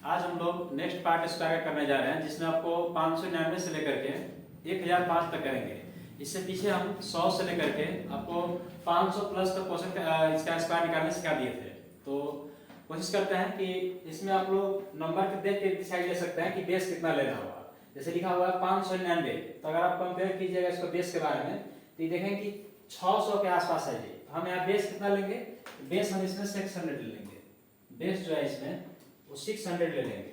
आज हम लोग नेक्स्ट पार्ट स्क्वायर करने जा रहे हैं जिसमें आपको 599 से लेकर के 1005 तक करेंगे। इससे पीछे हम 100 से लेकर के आपको 500 प्लस तक क्वेश्चन इसका स्क्वायर निकालने सिखा दिए थे। तो कोशिश करते हैं कि इसमें आप लोग नंबर के देख के डिसाइड ले सकते हैं कि बेस कितना लेना होगा। जैसे लिखा हुआ है 599, तो अगर आप कंपेयर कीजिएगा इसको बेस के बारे में तो ये देखें कि 600 के आसपास है ये। हम यहाँ बेस कितना लेंगे? बेस हम इसमें 600 ले लेंगे। बेस जो है इसमें वो 600 ले लेंगे।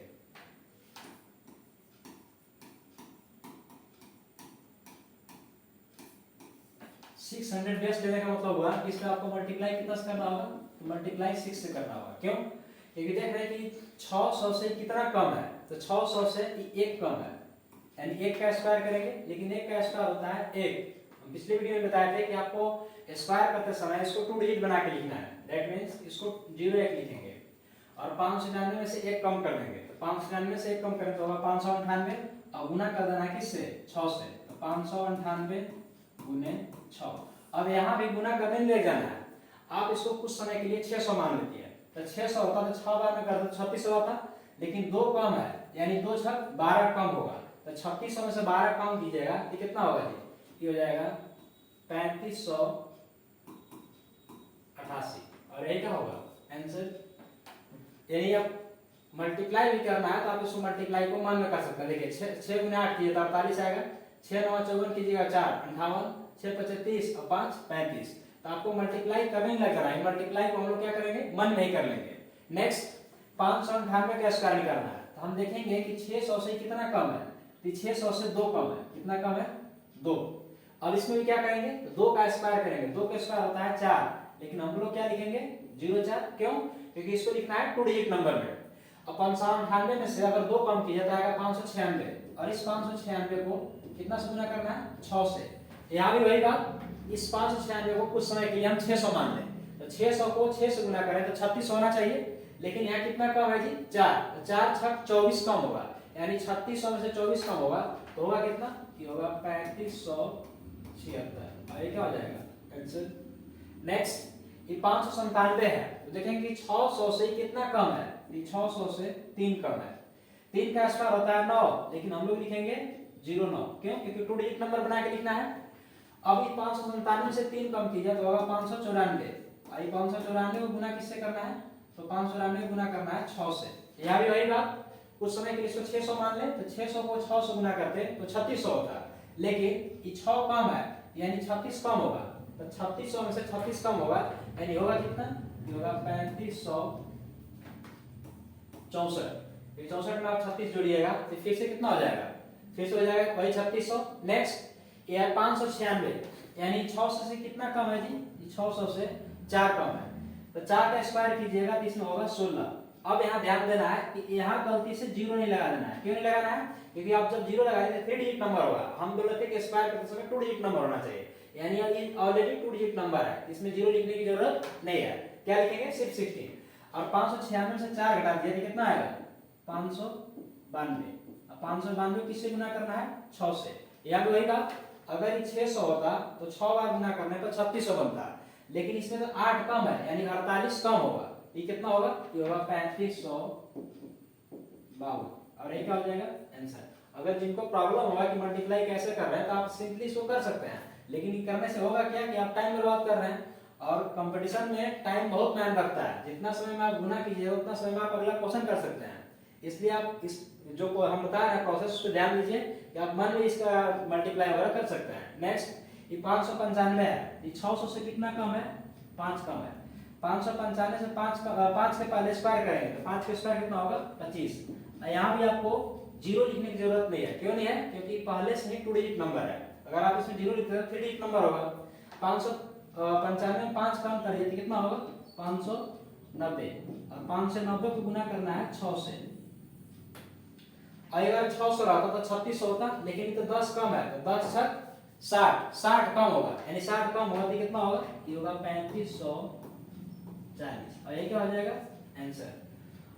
सिक्स 600 बेस लेने का मतलब हुआ कि इसमें आपको मल्टीप्लाई कितना से करना होगा? तो मल्टीप्लाई 6 से करना होगा। क्यों? क्योंकि देख रहे हैं कि 600 से कितना कम है, तो 600 से एक कम है, यानी एक का स्क्वायर करेंगे। लेकिन एक का स्क्वायर होता है एक। हम पिछले वीडियो में बताए थे कि आपको स्क्वायर करते समय इसको 2 डिजिट बना के लिखना है। दैट मींस इसको 01 लिखेंगे और 599 में से एक कम कर देंगे। तो 599 में से एक कम करें तो होगा 598 और गुना कर देना है किससे? 6 से। तो 598 गुने 6। अब यहाँ भी गुना करने ले जाना है। आप इसको कुछ समय के लिए 600 मान लेती है। तो 600 होता तो 6 बार में कर दो 3600 होता, लेकिन 2 कम है यानी 2 छक 12 कम होगा। तो 3600 में से 12 कम कीजिएगा तो कितना होगा जी? ये हो जाएगा 3588। और यही क्या होगा आंसर। यानी अब मल्टीप्लाई भी करना है तो आप इसको मल्टीप्लाई को मन में कर सकते हैं। देखिए 6 गुना 8 कीजिए तो 48 आएगा। 6 9 54 कीजिएगा 4 58, 6 5 30 और 5 35। तो आपको मल्टीप्लाई करने नहीं लग रहा है। मल्टीप्लाई को हम लोग क्या करेंगे? मन में ही कर लेंगे। नेक्स्ट 598 का स्क्वायर निकालना है तो हम देखेंगे कि 600 से कितना कम है। तो 600 से 2 कम है। कितना कम है? 2। अब इसमें भी क्या करेंगे? तो 2 का स्क्वायर करेंगे। 2 का स्क्वायर होता है 4, लेकिन हम लोग क्या लिखेंगे? 04। क्यों? क्योंकि इसको लिखना है 2 डिजिट नंबर में। अब 598 में से अगर 2 कम किया जाएगा 596, और इस 596 को कितना से गुना करना है? 6 से। यहाँ भी वही बात, इस 596 को कुछ समय के लिए हम 600 मान लें। तो 600 को 6 से गुना करें तो 36 होना चाहिए, लेकिन यहाँ कितना कम है जी? 4। तो 4 छक 24 कम होगा, यानी 3600 में से 24 कम होगा तो होगा कितना? ये होगा 3576। और ये क्या हो जाएगा आंसर। नेक्स्ट ये 597 है तो देखेंगे कि 600 से कितना कम है? ये 600 से 3 कम है। 3 का स्क्वायर होता है 9, लेकिन हम लोग लिखेंगे 09। क्यों? क्योंकि 2 डिजिट नंबर बना के लिखना है। अब ये 597 से 3 कम कीजिए तो होगा 594। और ये 594 को गुना किससे करना है? तो 594 गुना करना है 6 से। यहाँ भी वही बात, कुछ समय के लिए इसको 600 मान ले तो 600 को 6 से गुना करते तो 3600 होता, लेकिन ये 6 कम है यानी 36 कम होगा। तो 3600 में से 36 कम होगा यानी होगा कितना? ये होगा 3564। 64 में आप 36 जोड़िएगा तो फिर से कितना हो जाएगा? फिर से हो जाएगा वही 3600। नेक्स्ट ये है 596, यानी 600 से कितना कम है जी? 600 से 4 कम है। तो 4 का स्क्वायर कीजिएगा तो इसमें होगा 16। अब यहाँ ध्यान देना है कि यहाँ गलती से 0 नहीं लगा देना है। क्यों नहीं लगाना है? क्योंकि आप जब 0 लगाएंगे 3 डिजिट नंबर होगा। हम बोले थे कि स्क्वायर करते समय 2 डिजिट नंबर होना चाहिए, यानी ये ऑलरेडी 2 डिजिट नंबर है, इसमें 0 लिखने की जरूरत नहीं है। क्या लिखेंगे? सिर्फ 16। और 596 से 4 घटा दिया तो कितना आएगा? 592। अब 592 किससे गुना करना है? 6 से। यहाँ भी वही बात, अगर ये 600 होता तो 6 बार गुना करने पर 3600 बनता, लेकिन इसमें तो 8 कम है यानी 48 कम होगा। ये कितना होगा? ये होगा 3552। और ये क्या हो जाएगा आंसर। अगर जिनको प्रॉब्लम होगा कि मल्टीप्लाई कैसे कर रहे हैं तो आप सिंपली इसको कर सकते हैं, लेकिन ये करने से होगा क्या कि आप टाइम बर्बाद कर रहे हैं। और कंपटीशन में टाइम बहुत मायने रखता है। जितना समय में आप गुना कीजिए उतना समय में आप अगला क्वेश्चन कर सकते हैं। इसलिए आप इस जो हम बता रहे हैं प्रोसेस उस पर ध्यान दीजिए कि आप मन में इसका मल्टीप्लाई वगैरह कर सकते हैं। नेक्स्ट ये 595 है, ये 600 से कितना कम है? 5 कम है। 595 से 5 के पहले स्क्वायर करेंगे तो 5 का स्क्वायर कितना होगा? 25। यहाँ भी आपको 0 लिखने की जरूरत नहीं है। क्यों नहीं है? क्योंकि पहले से ही 2 डिजिट नंबर है। अगर आप इसमें 0 लिखते हैं 3 डिजिट नंबर होगा। 595 में 5 कम करिए तो कितना होगा? 590। और 590 को गुना करना है 6 से। अगर 600 रहता तो 3600 होता, लेकिन ये तो 10 कम है तो 10 छक 60, 60 कम होगा, यानी 60 कम होगा तो कितना होगा? ये होगा 3540। और ये क्या हो जाएगा आंसर।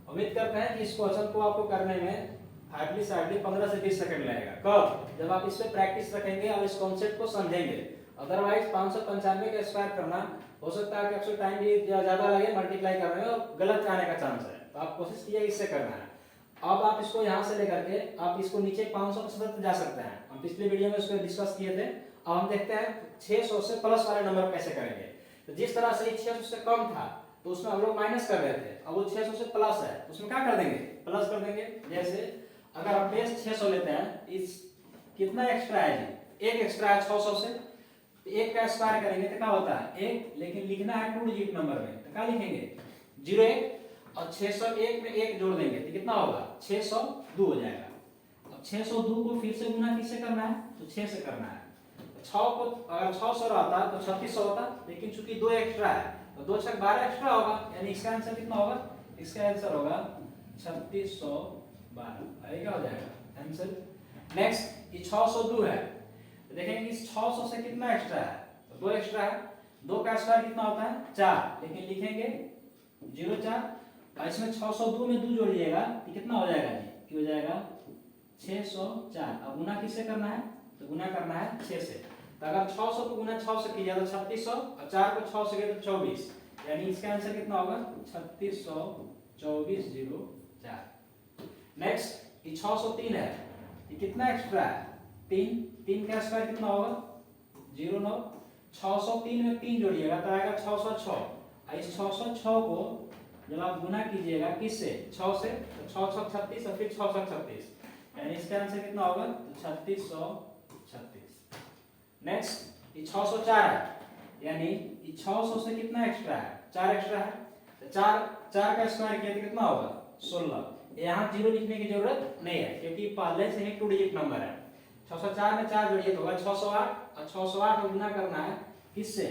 उम्मीद करते हैं कि इस क्वेश्चन को आपको करने में हार्डली 15 से 20 सेकंड लगेगा। कब? जब आप इस पे प्रैक्टिस रखेंगे और इस कॉन्सेप्ट को समझेंगे। अदरवाइज 595 का स्क्वायर करना हो सकता है कि आपको टाइम भी ज्यादा लगे मल्टीप्लाई करने में और गलत आने का चांस है। तो आप कोशिश कीजिए इससे करना है। अब आप इसको यहाँ से लेकर के आप इसको नीचे 500 के सतत जा सकते हैं। हम पिछले वीडियो में इसको डिस्कस किए थे। अब हम देखते हैं 600 से प्लस वाले नंबर कैसे करेंगे। तो जिस तरह से 600 से कम था तो उसमें हम लोग माइनस कर रहे थे, अब वो 600 से प्लस है तो उसमें क्या कर देंगे, प्लस कर देंगे। जैसे अगर आप बेस 600 लेते हैं, इस कितना एक्स्ट्रा है जी, एक एक्स्ट्रा है 600 से, एक का स्क्वायर करेंगे तो क्या होता है एक, लेकिन लिखना है 2 डिजिट नंबर में तो क्या लिखेंगे 01 और 601 में 1 जोड़ देंगे तो कितना होगा 602 हो जाएगा। अब 602 को फिर से गुना किससे करना है, तो 6 से करना है। 6 को अगर 600 रहता तो 3600 होता, लेकिन चूंकि 2 एक्स्ट्रा है तो 2 6 12 एक्स्ट्रा होगा, यानी इसका आंसर कितना होगा, इसका आंसर होगा 3612। अरे क्या हो जाएगा आंसर। नेक्स्ट ये 602 है तो देखेंगे इस 600 से कितना एक्स्ट्रा है, तो 2 एक्स्ट्रा है, 2 का स्क्वायर कितना होता है 4, लेकिन लिखेंगे 04 और इसमें 602 में 2 जोड़िएगा तो कितना हो जाएगा जी, हो जाएगा 604। अब गुना किससे करना है, तो गुना करना है 6 से। तो अगर 600 को गुना 6 से कीजिए तो 3600 और 4 को 6 से कीजिए तो 24, यानी इसका आंसर कितना होगा 3624 नेक्स्ट ये 603 है, ये कितना एक्स्ट्रा है 3, 3 का स्क्वायर कितना होगा 09, 603 में 3 जोड़िएगा तो आएगा 606 और इस 606 को जब आप गुना कीजिएगा किससे 6 से, तो 6 6 36 और फिर 6 6 36, यानी इसका आंसर कितना होगा तो 3636। नेक्स्ट ये 604 है, यानी ये 600 से कितना एक्स्ट्रा है 4 एक्स्ट्रा है, तो 4 का स्क्वायर किया तो कितना होगा 16। यहाँ 0 लिखने की जरूरत नहीं है क्योंकि पहले से ही 2 डिजिट नंबर है। 604 में 4 जोड़िए तो होगा 608 और 608 को गुना करना है किससे,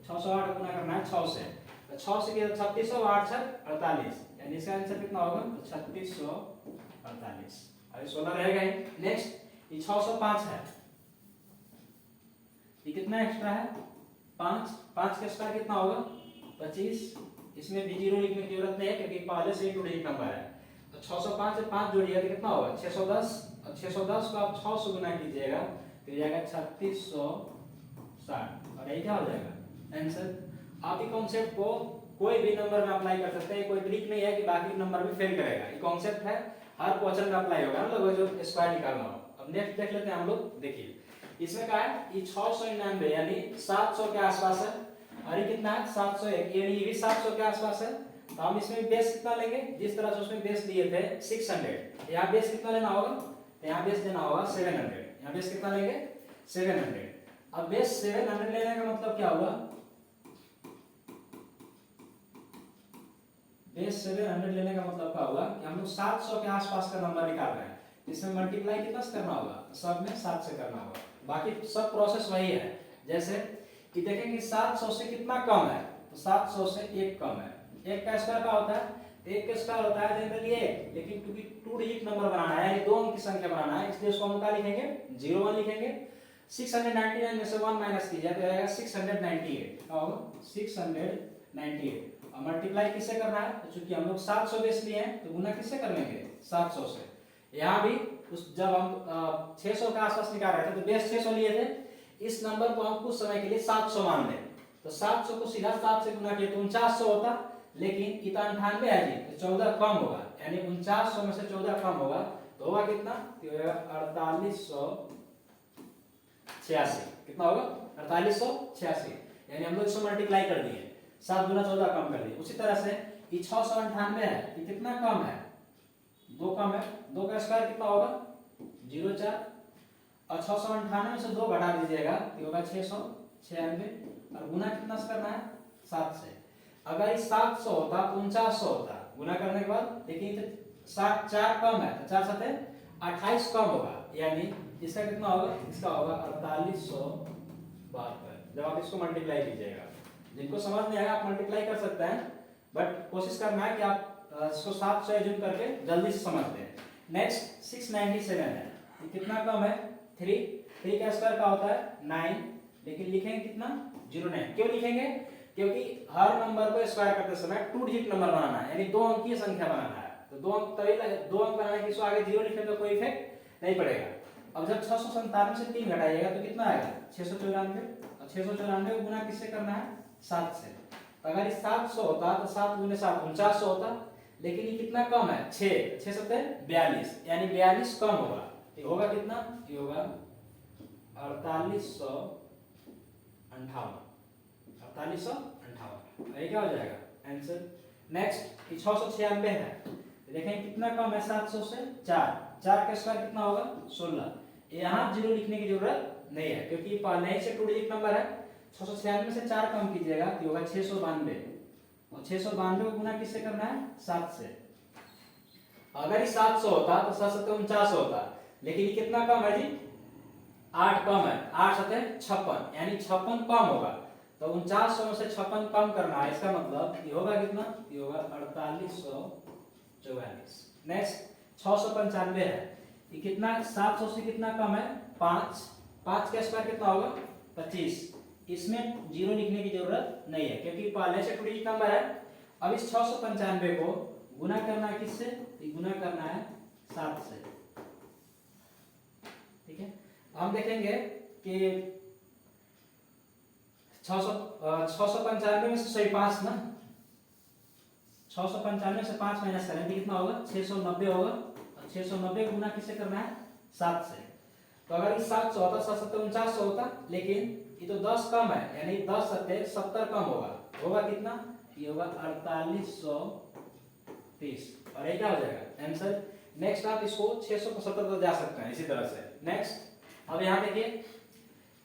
608 को गुना करना है 6 से, तो 6 से किया तो 3600 8 6 48, यानी इसका आंसर कितना होगा तो 3648। अभी 16 रहेगा ही। नेक्स्ट ये 605 है, ये कितना एक्स्ट्रा है 5, 5 का स्क्वायर कितना होगा 25, इसमें भी 0 लिखने की जरूरत नहीं है क्योंकि पहले से ही 2 डिजिट नंबर है। तो 605 से 5 जोड़िएगा तो कितना होगा 610 और 610 को आप 6 से गुना कीजिएगा तो जाएगा 3660 और यही क्या हो जाएगा आंसर। आप ये कॉन्सेप्ट को कोई भी नंबर में अप्लाई कर सकते हैं, कोई ट्रिक नहीं है कि बाकी नंबर में फेल करेगा, ये कॉन्सेप्ट है हर क्वेश्चन में अप्लाई होगा, मतलब जो स्क्वायर निकालना हो। अब नेक्स्ट देख लेते हैं हम लोग, देखिए इसमें क्या है ये 699 यानी 700 के आसपास है और ये कितना है 701 यानी ये भी 700 के आसपास है। तो हम इसमें बेस कितना लेंगे, जिस तरह से उसमें बेस दिए थे 600, यहाँ बेस कितना लेना होगा, तो यहाँ बेस देना होगा 700, यहाँ बेस कितना लेंगे 700। अब बेस 700 लेने का मतलब क्या हुआ, बेस 700 लेने का मतलब क्या हुआ कि हम लोग 700 के आसपास का नंबर निकाल रहे हैं, इसमें मल्टीप्लाई कितना से करना होगा, सब में 7 से करना होगा, बाकी सब प्रोसेस वही है। जैसे कि देखेंगे 700 से कितना कम है, तो 700 से 1 कम है, 1 का स्क्वायर क्या होता है, 1 का स्क्वायर होता है जनरली 1, लेकिन क्योंकि 2 डिजिट नंबर बनाना है यानी 2 अंक की संख्या बनाना है, इसलिए उसको हम क्या लिखेंगे 01 लिखेंगे। 699 में से 1 माइनस कीजिए तो आएगा 698, क्या होगा 698 और मल्टीप्लाई किससे करना है, तो चूंकि हम लोग 700 बेस लिए हैं तो गुना किससे कर लेंगे 700 से। यहाँ भी उस जब हम 600 के आसपास निकाल रहे थे तो बेस 600 लिए थे, इस नंबर को हम कुछ समय के लिए 700 मान लें, तो 700 को सीधा 7 से गुना किए तो 4900 होता, लेकिन इतना 98 है जी तो 14 कम होगा, यानी 4900 में से 14 कम होगा तो होगा कितना, तो होगा 4886, कितना होगा 4886, यानी हम लोग इसको मल्टीप्लाई कर दिए 7 गुना 14 कम कर दिए। उसी तरह से ये 698 है, ये कितना कम है 2 कम है, 2 का स्क्वायर कितना होगा 04 और 698 में से 2 घटा दीजिएगा तो होगा 696 और गुना कितना से करना है 7 से। अगर ये 700 होता तो 4900 होता गुना करने के बाद, लेकिन 7 4 कम है तो 4 7 28 कम होगा, यानी इसका कितना होगा, इसका होगा 4872 जब आप इसको मल्टीप्लाई कीजिएगा। जिनको समझ नहीं आएगा आप मल्टीप्लाई कर सकते हैं, बट कोशिश करना है कि आप इसको 700 एज्यूम करके जल्दी से समझते हैं। नेक्स्ट 697 है, ये कितना कम है 3 का स्क्वायर का होता है 9, लेकिन लिखेंगे कितना 09, क्यों लिखेंगे, क्योंकि हर नंबर को स्क्वायर करते समय 2 डिजिट नंबर बनाना है, यानी 2 अंकीय संख्या बनाना है, तो 2 अंक तभी 2 अंक बनाने की आगे 0 लिखने का कोई इफेक्ट नहीं पड़ेगा। अब जब 697 से 3 घटाइएगा तो कितना आएगा 694 और 694 को गुना किससे करना है 7 से। तो अगर 700 होता तो 7 गुने 7 4900 होता, लेकिन ये कितना कम है 6, 6 सत्ते 42, यानी 42 कम होगा। ये होगा कितना, ये होगा 4858। ये क्या हो जाएगा आंसर। नेक्स्ट 696 है, देखें कितना कम है 700 से 4, 4 का स्क्वायर कितना होगा 16। यहाँ जीरो लिखने की जरूरत नहीं है क्योंकि नए से 2 डिजिट नंबर है। 696 से 4 कम कीजिएगा तो होगा 692, और 692 को गुना किससे करना है 7 से। अगर ये 700 होता तो 7 सत्ते 49 होता, लेकिन ये कितना कम है जी 8 कम है, 8 सत्ते 56, यानी 56 कम होगा। तो 4900 में से 56 कम करना है, इसका मतलब ये होगा कितना, ये होगा 4844। नेक्स्ट 695 है, ये कितना 700 से कितना कम है 5, 5 का स्क्वायर कितना होगा 25। इसमें जीरो लिखने की जरूरत नहीं है क्योंकि पहले से 2 डिजिट नंबर है। अब इस 695 को गुना करना है किससे, गुना करना है 7 से, ठीक है। हम देखेंगे कि 695 में से सही 5 ना, 695 से 5 माइनस करेंगे कितना होगा 690 होगा, और 690 को गुना किससे करना है 7 से। तो अगर ये 700 होता 7 सत्ते 4900 होता, लेकिन ये तो 10 कम है, यानी 10 सत्ते 70 कम होगा, होगा कितना, ये होगा 4830, और ये क्या हो जाएगा आंसर। नेक्स्ट आप इसको 675 तक जा सकते हैं इसी तरह से। नेक्स्ट अब यहाँ देखिए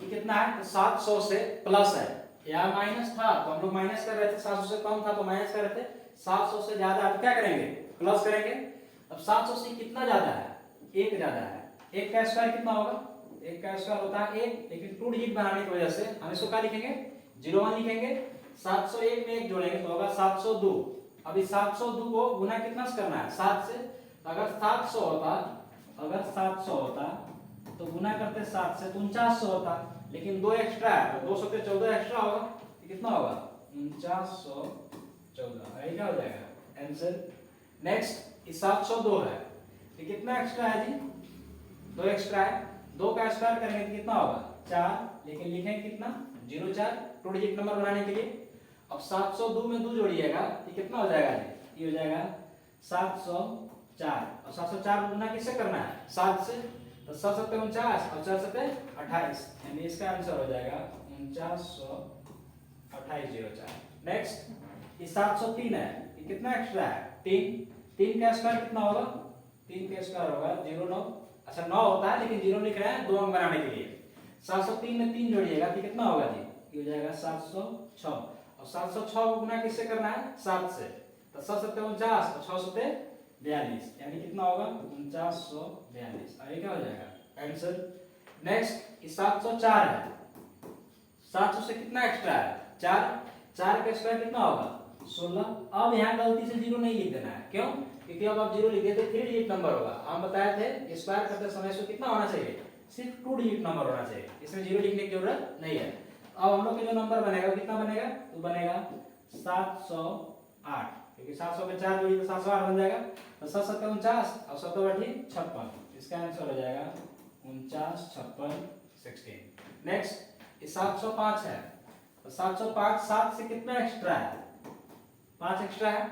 ये कितना है, तो 700 से प्लस है, या माइनस था तो हम लोग माइनस कर रहे थे, 700 से कम था तो माइनस कर रहे थे, 700 से ज्यादा तो क्या करेंगे प्लस करेंगे। अब 700 से कितना ज्यादा है, 1 ज्यादा है, 1 का स्क्वायर कितना होगा, 1 का स्क्वायर होता है 1, लेकिन 2 डिजिट बनाने की वजह से हम इसको क्या लिखेंगे 01 लिखेंगे। 701 में 1 जोड़ेंगे तो होगा 702। अभी 702 को गुना कितना से करना है 7 से, अगर 700 होता तो गुना करते 7 से तो 4900 होता, लेकिन 2 एक्स्ट्रा है तो 2 सत्ते 14 एक्स्ट्रा होगा, तो कितना होगा 4914, ये क्या हो जाएगा आंसर। नेक्स्ट 702 है, ये कितना एक्स्ट्रा है जी 2 एक्स्ट्रा है, 2 का स्क्वायर करेंगे तो कितना होगा 4, लेकिन लिखेंगे कितना 04, 2 डिजिट नंबर बनाने के लिए। अब 702 में 2 जोड़िएगा ये कितना हो जाएगा जी, ये हो जाएगा 704, और 704 गुना किससे करना है 7 से, तो 7 सत्ते 49 और 4 सत्ते 28, यानी इसका आंसर हो जाएगा 492804। नेक्स्ट ये 703 है, ये कितना एक्स्ट्रा है 3, 3 का स्क्वायर कितना होगा, 3 का स्क्वायर होगा 09, अच्छा 9 होता है लेकिन 0 लिख रहे हैं 2 अंक बनाने के लिए। 703 में 3 जोड़िएगा तो कितना होगा जी, ये हो जाएगा 706, और 706 को गुना किससे करना है 7 से, तो 7 सत्ते 49 और 6 सत्ते 42, यानी कितना होगा 4942, ये क्या हो जाएगा आंसर। नेक्स्ट 704 है, 700 से कितना एक्स्ट्रा है 4, 4 का स्क्वायर कितना होगा 16। अब यहाँ गलती से 0 नहीं लिख देना है, क्यों, क्योंकि अब आप 0 लिख देते 3 डिजिट नंबर होगा। हम बताए थे स्क्वायर करते समय इसको कितना होना चाहिए, सिर्फ 2 डिजिट नंबर होना चाहिए, इसमें 0 लिखने की जरूरत नहीं है। अब हम लोग का जो नंबर बनेगा कितना बनेगा, तो बनेगा 708, क्योंकि 700 में 4 जोड़ी तो 708 बन जाएगा, तो 7 सत्ते 49 और 7 बटी 56, इसका आंसर हो जाएगा 495616। नेक्स्ट 705 है, तो 705 7 से कितना एक्स्ट्रा है 5 एक्स्ट्रा है,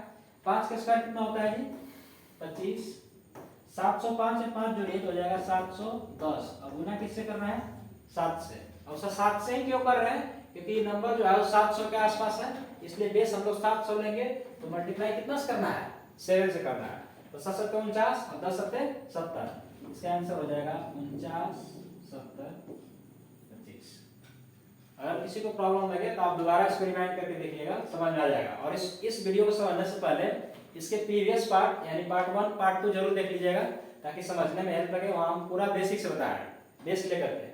5 का स्क्वायर कितना होता है जी 25, 705 से 5 जोड़िए तो हो जाएगा 710, अब गुना किससे करना है 7 से, और 7 से ही क्यों कर रहे हैं, क्योंकि नंबर जो है वो 700 के आसपास है, इसलिए बेस हम लोग 700 लेंगे, तो मल्टीप्लाई कितना से करना है 7 से करना है, तो 7 सत्ते 49 और 10 सत्ते 70, इसका आंसर हो जाएगा 497025। अगर किसी को प्रॉब्लम लगे तो आप दोबारा एक्सपेरिमेंट करके देखिएगा, समझ में आ जाएगा। और इस वीडियो को समझने से पहले इसके प्रीवियस पार्ट यानी पार्ट 1 पार्ट 2 जरूर देख लीजिएगा, ताकि समझने में हेल्प लगे। वहाँ हम पूरा बेसिक से बता रहे हैं, बेस लेकर के।